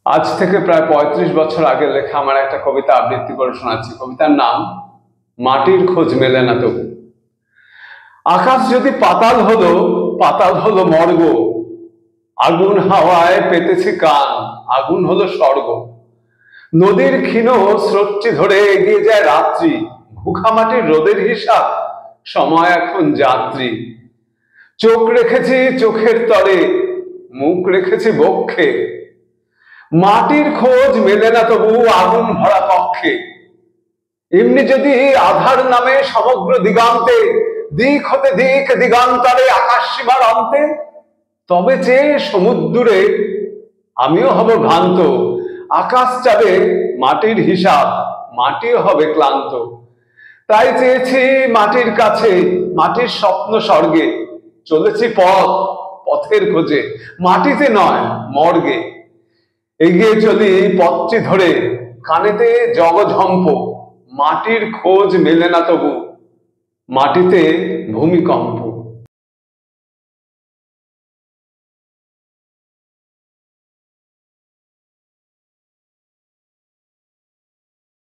আজ থেকে প্রায় ৩৫ বছর আগে লেখা আমার একটা কবিতা আবৃত্তি করে শোনাচ্ছি। কবিতার নাম মাটির খোঁজ মেলে না তবু। আকাশ যদি পাতাল হলো, পাতাল হলো মর্গ, আগুন হাওয়ায় পেতেছি কান, আগুন হলো স্বর্গ। নদীর ক্ষীণ স্রোতটি ধরে এগিয়ে যায় রাত্রি, ভুখা মাটির রোদের হিসাব, সময় এখন যাত্রী। চোখ রেখেছি চোখের তরে, মুখ রেখেছি বক্ষে, মাটির খোঁজ মেলে না তবু আগুন ভরা কক্ষে। এমনি যদি আধার নামে সমগ্র দিগান্তে, দিক হতে দিক দিগান্তরে আকাশ সীমার অন্তে, তবে চেয়ে সমুদ্রে আমিও হব ভ্রান্ত। আকাশ চাবে মাটির হিসাব, মাটিও হবে ক্লান্ত। তাই চেয়েছি মাটির কাছে, মাটির স্বপ্ন স্বর্গে, চলেছি পথ পথের খোঁজে, মাটিতে নয় মর্গে। এগিয়ে চলি পথটি ধরে, কানেতে জগঝম্প, মাটির খোঁজ মেলে না তবু, মাটিতে ভূমিকম্প।